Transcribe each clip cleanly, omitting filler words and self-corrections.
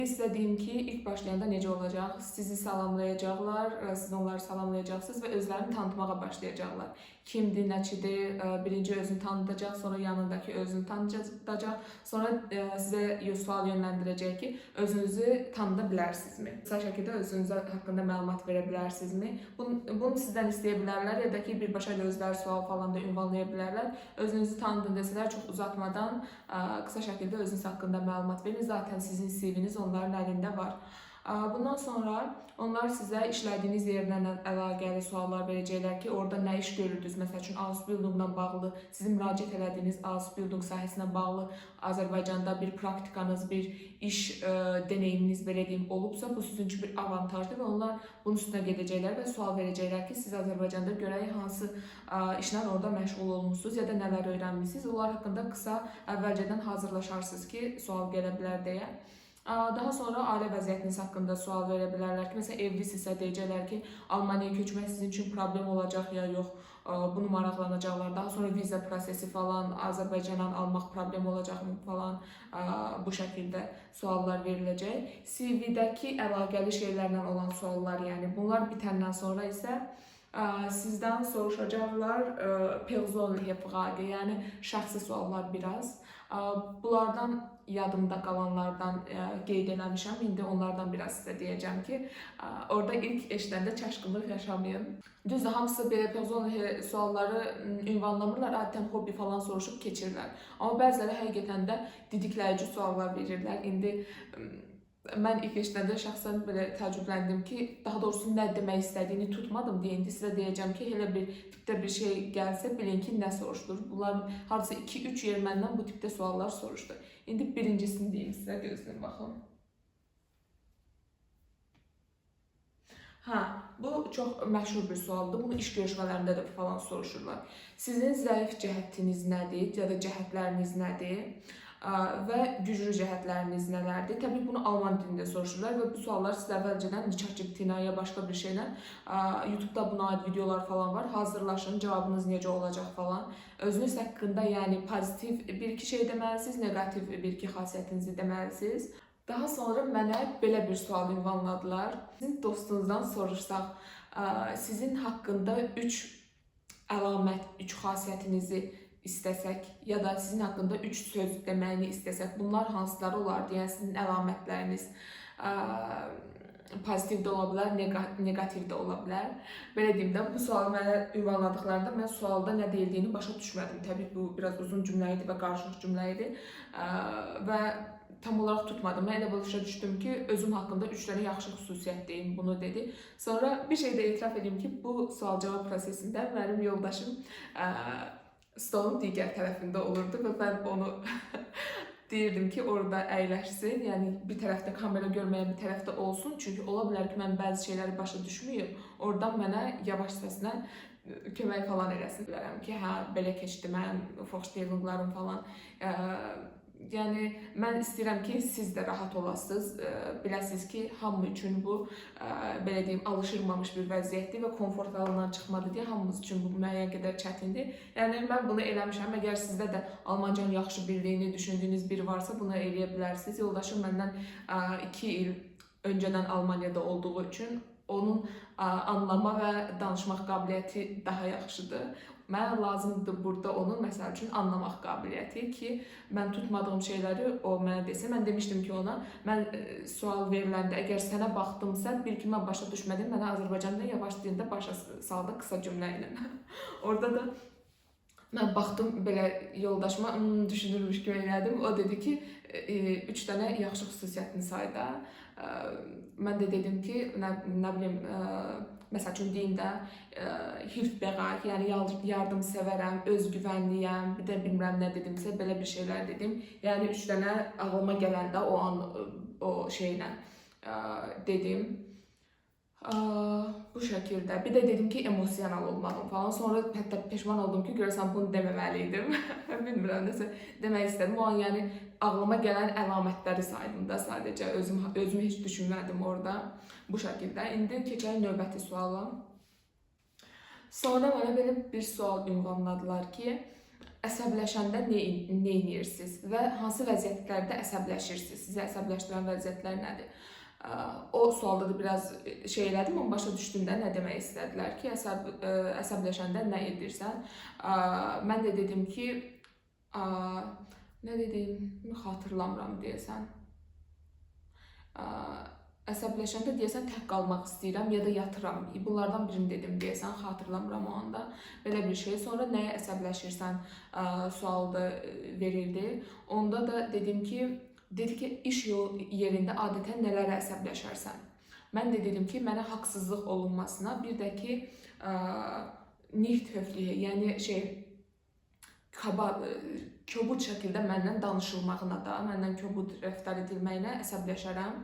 İstədiyim ki, ilk başlayanda necə olacaq? Sizi salamlayacaqlar, siz onları salamlayacaqsınız və özlərini tanıtmağa başlayacaqlar. Kimdir, nəçidir, birinci özünü tanıdacaq, sonra yanındakı özünü tanıdacaq, sonra sizə sual yönləndirəcək ki, özünüzü tanıda bilərsinizmi? Qısa şəkildə özünüz haqqında məlumat verə bilərsinizmi? Bunu sizdən istəyə bilərlər, ya da ki, birbaşa özləri sual falan da ünvanlaya bilərlər. Özünüzü tanıdın desələr, çox uzatmadan qısa şəkildə özünüz haqqında məlumat verin. Zaten sizin CV-niz onların əlində var. Bundan sonra onlar sizə işlədiyiniz yerlə əlaqəli suallar verəcəklər ki, orada nə iş görürdünüz? Məsəl üçün, Ausbildungla bağlı, sizin müraciət elədiyiniz Ausbildung sahəsinə bağlı Azərbaycanda bir praktikanız, bir iş deneyiminiz belə deyim olubsa, bu sizin üçün bir avantajdır və onlar bunun üstünə gedəcəklər və sual verəcəklər ki, siz Azərbaycanda görək hansı işlə orada məşğul olmuşsunuz ya da nələr öyrənmişsiniz. Onlar haqqında qısa əvvəlcədən hazırlaşarsınız ki, sual gələ bilər deyə. Daha sonra ailə vəziyyətiniz haqqında sual verə bilərlər ki, məsələn, evlisinizsə deyəcəklər ki, Almaniyaya köçmək sizin üçün problem olacaq ya yox, bunu maraqlanacaqlar. Daha sonra viza prosesi falan, Azərbaycandan almaq problem olacaqmı falan, bu şəkildə suallar veriləcək. CV-dəki əlaqəli şeylərlə olan suallar, yəni bunlar bitəndən sonra isə sizdən soruşacaqlar persönliche Frage, yəni şəxsi suallar biraz. Bunlardan yadımda qalanlardan qeyd eləmişəm. İndi onlardan biraz sizə deyəcəm ki, orada ilk eşidəndə çaşqınlıq yaşamayın. Düzdür, hamısı belə persönliche sualları ünvanlamırlar, adətən hobbi falan soruşub keçirlər. Amma bəziləri həqiqətən də didikləyici suallar verirlər. İndi mən ilk eşidəndə şəxsən belə təəccübləndim ki, daha doğrusu nə demək istədiyini tutmadım deyə indi sizə deyəcəm ki, elə bir tipdə bir şey gəlsə, bilin ki, nə soruşdur. Bunlar hardasa 2-3 yer məndən bu tipdə suallar soruşdu. İndi birincisini deyim sizə, gözləyin baxın. Bu çox məşhur bir sualdır. Bunu iş görüşmələrində də falan soruşurlar. Sizin zəif cəhətiniz nədir ya da cəhətləriniz nədir? Və güclü cəhətləriniz nələrdir? Təbii bunu Alman dilində soruşurlar və bu suallar sizə əvvəlcədən ChatGPT-nə ya başqa bir şeylə YouTube-da buna aid videolar falan var. Hazırlaşın, cavabınız necə olacaq falan. Özünüz haqqında, yəni pozitiv bir-iki şey deməlisiniz, negativ bir-iki xasiyyətinizi deməlisiniz. Daha sonra mənə belə bir sual ünvanladılar. Sizin dostunuzdan soruşsaq, sizin haqqında 3 əlamət, 3 xasiyyətinizi istəsək ya da sizin haqqında 3 söz deməyini istəsək, bunlar hansıları olardı? Yəni sizin əlamətləriniz pozitiv də ola bilər, negativ də ola bilər. Belə deyim də, bu sualı mənə ünvanladıqlarında mən sualda nə deyildiyini başa düşmədim. Təbii bu biraz uzun cümlə idi və qarışıq cümlə idi və tam olaraq tutmadım. Mən elə başa düşdüm ki, özüm haqqında 3 dənə yaxşı xüsusiyyət deyim, bunu dedi. Sonra bir şey də etiraf edeyim ki, bu sual-cavab prosesində mənim yoldaşım stolun digər tərəfində olurdu və mən onu deyirdim ki, orada əyləşsin, yəni bir tərəfdə kamera görməyən bir tərəfdə olsun, çünki ola bilər ki, mən bəzi şeyləri başa düşməyim, oradan mənə yavaş səslə kömək falan eləsin. Bilərəm ki, belə keçdi mən, Vorstellunglarım falan. Yəni, mən istəyirəm ki, siz də rahat olasınız, biləsiniz ki, hamı üçün bu, belə deyim, alışılmamış bir vəziyyətdir və konfort alanından çıxmadı deyə hamımız üçün bu müəyyən qədər çətindir. Yəni, mən bunu eləmişəm, əgər sizdə də Almancanı yaxşı bildiyini düşündüyünüz biri varsa, bunu eləyə bilərsiniz. Yoldaşım məndən 2 il öncədən Almaniyada olduğu üçün onun anlama və danışmaq qabiliyyəti daha yaxşıdır. Mənə lazımdır burada onun, məsəl üçün, anlamaq qabiliyyəti ki, mən tutmadığım şeyləri o mənə desə. Mən demişdim ki, ona, mən sual veriləndə, əgər sənə baxdımsa, bir ki, mən başa düşmədim, mənə Azərbaycanda yavaş dilində başa saldı qısa cümlə ilə. Orada da mən baxdım belə yoldaşıma, düşünürmüş kimi elədim. O dedi ki, 3 dənə yaxşı xüsusiyyətini sayda. Mən də dedim ki, nə bilim, məsəl üçün deyim də, Hilfsbereit, yəni yardımsevərəm, özgüvənliyəm, bir də bilmirəm nə dedimsə, belə bir şeylər dedim. Yəni 3 dənə ağlıma gələndə o an o şeylə dedim. Bu şəkildə. Bir də dedim ki, emosional olmağım falan. Sonra hətta peşman oldum ki, görəsən bunu deməməliydim. Bilmirəm, nəsə demək istədim. O an yəni ağlıma gələn əlamətləri saydım da sadəcə. Özümü heç düşünmədim orada. Bu şəkildə. İndi keçək növbəti suala. Sonra mənə belə bir sual ünvanladılar ki, əsəbləşəndə nə edirsiniz və hansı vəziyyətlərdə əsəbləşirsiniz? Sizi əsəbləşdirən vəziyyətlər nədir? O sualda da biraz şey elədim, amma başa düşdüyümdə nə demək istədilər ki, əsəbləşəndə nə edirsən? Mən də dedim ki, nə dedim, xatırlamıram deyəsən. Əsəbləşəndə deyəsən tək qalmaq istəyirəm ya da yatıram. Bunlardan birini dedim deyəsən, xatırlamıram o anda. Belə bir şey. Sonra nəyə əsəbləşirsən sualda verildi. Onda da dedim ki, iş yerində adətən nələrə əsəbləşərsən? Mən də dedim ki, mənə haqsızlıq olunmasına, bir də ki, neft höflüyü, yəni kobud şəkildə məndən danışılmağına da, məndən kobud rəftar edilməyinə əsəbləşərəm.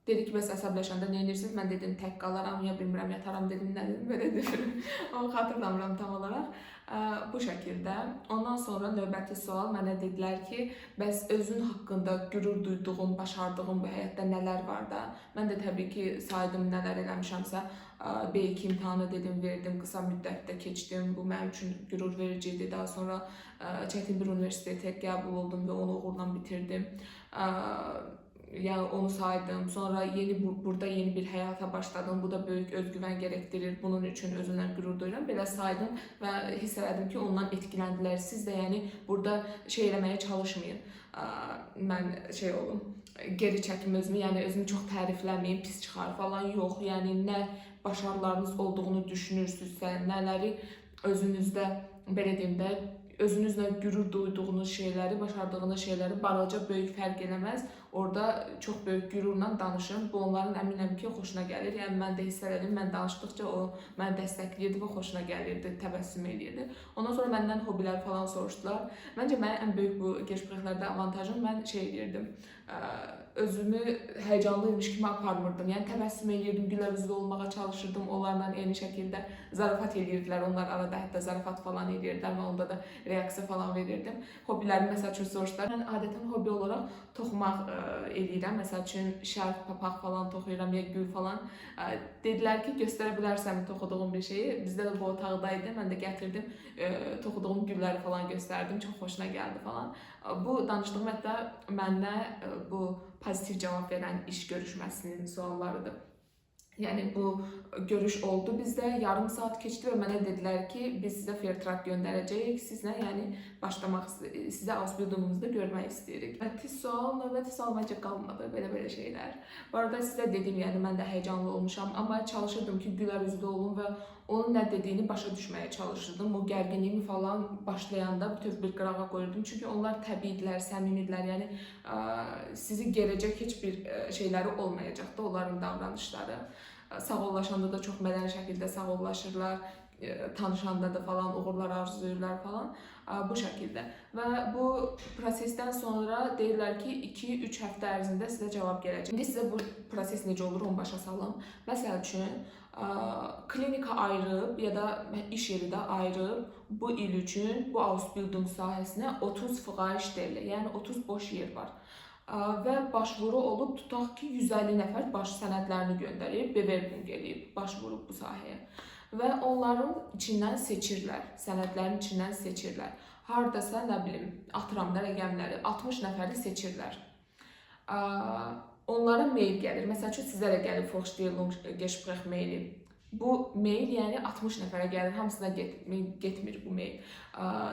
Dedi ki, bəs əsəbləşəndə nə edirsiniz? Mən dedim, tək qalaram, ya bilmirəm, yataram dedim, nə dedim, belə dedim. Onu xatırlamıram tam olaraq. Bu şəkildə. Ondan sonra növbəti sual mənə dedilər ki, bəs özün haqqında qürur duyduğun, başardığın bu həyatda nələr var da? Mən də təbii ki, saydım nələr eləmişəmsə, B2 imtahanı dedim, verdim, qısa müddətdə keçdim. Bu mənim üçün qürur verici idi. Daha sonra çətin bir universitetə qəbul oldum və onu uğurla bitirdim. Yəni onu saydım. Sonra burada yeni bir həyata başladım. Bu da böyük özgüvən gərəkdirir. Bunun üçün özümdən qürur duyuram. Belə saydım və hiss elədim ki, ondan etkiləndilər. Siz də yəni burada şey eləməyə çalışmayın. Mən olum, geri çəkim özümü, yəni özümü çox tərifləməyim, pis çıxar falan yox. Yəni nə başarılarınız olduğunu düşünürsünüzsə, nələri özünüzdə, belə deyim də, özünüzlə qürur duyduğunuz şeyləri, başardığınız şeyləri balaca böyük fərq eləməz. Orada çox böyük qürurla danışın. Bu onların əminəm ki, xoşuna gəlir. Yəni mən də hiss elədim, mən danışdıqca o məni dəstəkləyirdi və xoşuna gəlirdi, təbəssüm edirdi. Ondan sonra məndən hobilər falan soruşdular. Məncə mənim ən böyük bu keşbəxlərdə avantajım, mən edirdim. Özümü həyəcanlıymış kimi aparmırdım. Yəni təbəssüm edirdim, gülər üzlü olmağa çalışırdım. Onlarla eyni şəkildə zarafat edirdilər. Onlar arada hətta zarafat falan edirdilər və onda da reaksiya falan verirdim. Hobilərimi məsəl üçün soruşdular. Mən adətən hobi olaraq toxumaq eləyirəm. Məsəl üçün şərf, papaq falan toxuyuram ya gül falan. Dedilər ki, göstərə bilərsən toxuduğum bir şeyi. Bizdə də bu otaqdaydı. Mən də gətirdim, toxuduğum gülləri falan göstərdim. Çox xoşuna gəldi falan. Bu danışdığım hətta məndə bu pozitiv cavab verən iş görüşməsinin suallarıdır. Yəni bu görüş oldu bizdə, yarım saat keçdi və mənə dedilər ki, biz sizə Fairtrade göndərəcəyik, sizlə yəni başlamaq, sizə Ausbildungumuzda görmək istəyirik. Növbəti sual məncə qalmadı, belə şeylər. Bu arada sizə dedim, yəni mən də həyəcanlı olmuşam, amma çalışırdım ki, gülər üzlü olum və onun nə dediyini başa düşməyə çalışırdım. O gərginliyimi falan başlayanda bütöv bir qırağa qoyurdum. Çünki onlar təbiidirlər, səmimidirlər, yəni sizi gerəcək heç bir şeyləri olmayacaqdı, onların davranışları. Sağollaşanda da çox mədəni şəkildə sağollaşırlar, tanışanda da falan uğurlar arzulayırlar falan, bu şəkildə. Və bu prosesdən sonra deyirlər ki, 2-3 həftə ərzində sizə cavab gələcək. İndi sizə bu proses necə olur, onu başa salım. Məsəl üçün, klinika ayırıb ya da iş yeri də ayırıb bu il üçün bu Ausbildung sahəsinə 30% stelle, yəni 30 boş yer var. Və başvuru olub, tutaq ki, 150 nəfər baş sənədlərini göndərib, Bewerbung eləyib, başvurub bu sahəyə. Və onların içindən seçirlər, sənədlərin içindən seçirlər. Haradasa, nə bilim, atıram da rəqəmləri, 60 nəfəri seçirlər. Onlara mail gəlir, məsəl üçün sizə də gəlir Vorstellung Gespräch maili. Bu mail yəni 60 nəfərə gəlir, hamısına getmir bu mail.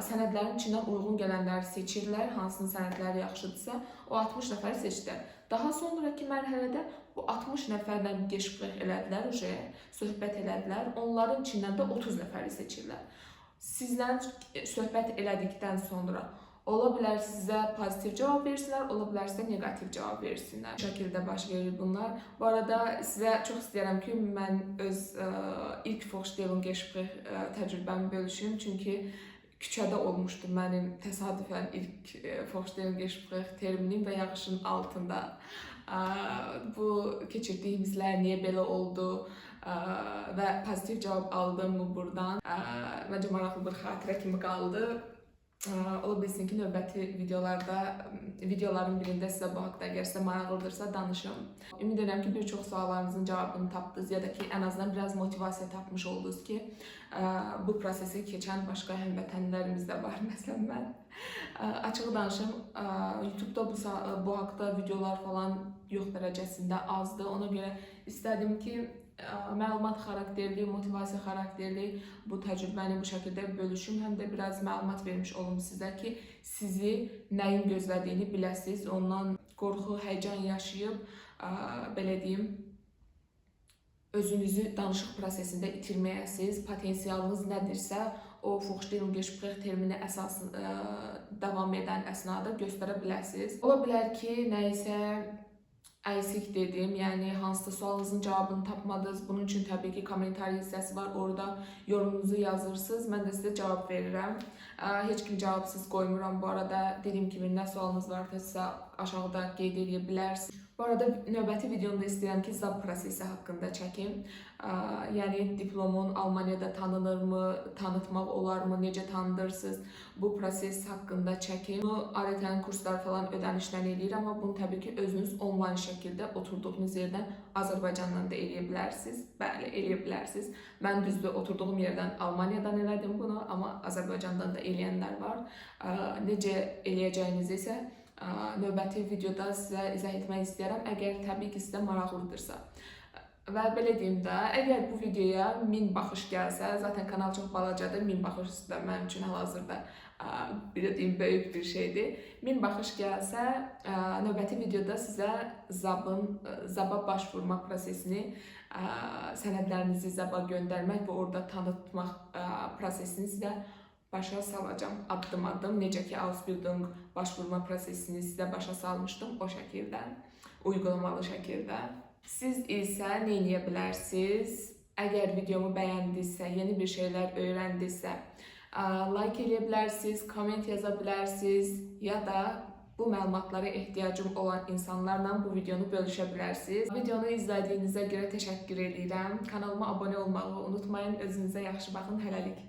Sənədlərin içindən uyğun gələnləri seçirlər, hansının sənədləri yaxşıdırsa, o 60 nəfəri seçdilər. Daha sonraki mərhələdə bu 60 nəfərlə Gespräch elədilər, söhbət elədilər, onların içindən də 30 nəfəri seçirlər. Sizlə söhbət elədikdən sonra ola bilər sizə pozitiv cavab versinlər, ola bilər sizə negativ cavab versinlər. Bu şəkildə baş verir bunlar. Bu arada sizə çox istəyirəm ki, mən öz ilk Vorstellung Gespräch təcrübəmi bölüşüm. Çünki küçədə olmuşdu mənim təsadüfən ilk Vorstellung Gespräch terminim və yağışın altında. Bu keçirdiyim hisslər niyə belə oldu və pozitiv cavab aldım mı buradan. Məncə maraqlı bir xatirə kimi qaldı. Ola bilsin ki növbəti videoların birində sizə bu haqda əgər sizə maraqlıdırsa danışım. Ümid edirəm ki, bir çox suallarınızın cavabını tapdınız ya da ki, ən azından biraz motivasiya tapmış oldunuz ki, bu prosesi keçən başqa həmvətənlərimiz də var, məsələn mən. Açıq danışım, YouTube-da bu haqda videolar falan yox dərəcəsində azdır. Ona görə istədim ki, məlumat xarakterli, motivasiya xarakterli bu təcrübəni bu şəkildə bölüşüm, həm də biraz məlumat vermiş olum sizə ki, sizi nəyin gözlədiyini biləsiniz, ondan qorxu, həyəcan yaşayıb, belə deyim, özünüzü danışıq prosesində itirməyəsiniz, potensialınız nədirsə, o Vorstellungsgespräch termini əsas davam edən əsnada göstərə biləsiniz. Ola bilər ki, nəyisə əksik dedim, yəni hansısa sualınızın cavabını tapmadınız. Bunun üçün təbii ki, kommentar hissəsi var, orada yorumunuzu yazırsınız, mən də sizə cavab verirəm. Heç kim cavabsız qoymuram bu arada. Dediyim kimi, nə sualınız varsa aşağıda qeyd edə bilərsiniz. Bu arada növbəti videomda istəyirəm ki, ZAB prosesi haqqında çəkim. Yəni diplomun Almaniyada tanınırmı, tanıtmaq olarmı, necə tanıdırsınız? Bu proses haqqında çəkim. Bunu adətən kurslar falan ödənişlə eləyir, amma bunu təbii ki, özünüz onlayn şəkildə oturduğunuz yerdən Azərbaycandan da eləyə bilərsiniz. Bəli, eləyə bilərsiniz. Mən düzdür, oturduğum yerdən Almaniyadan elədim bunu, amma Azərbaycandan da eləyənlər var. Necə eləyəcəyinizi isə növbəti videoda sizə izah etmək istəyərəm, əgər təbii ki, sizə maraqlıdırsa. Və belə deyim də, əgər bu videoya 1000 baxış gəlsə, zaten kanal çox balacadır, 1000 baxış da mənim üçün hal-hazırda belə deyim, böyük bir şeydir. 1000 baxış gəlsə, növbəti videoda sizə ZAB-a başvurma prosesini, sənədlərinizi ZAB-a göndərmək və orada tanıtmaq prosesini sizə başa salacağım addım-addım. Necə ki, Ausbildung başvurma prosesini sizə başa salmışdım, o şəkildə, uygulamalı şəkildə. Siz isə nə edə bilərsiniz? Əgər videomu bəyəndinizsə, yeni bir şeylər öyrəndinizsə, like edə bilərsiniz, komment yaza bilərsiniz ya da bu məlumatlara ehtiyacım olan insanlarla bu videonu bölüşə bilərsiniz. Videonu izlədiyinizə görə təşəkkür edirəm. Kanalıma abunə olmağı unutmayın. Özünüzə yaxşı baxın. Hələlik.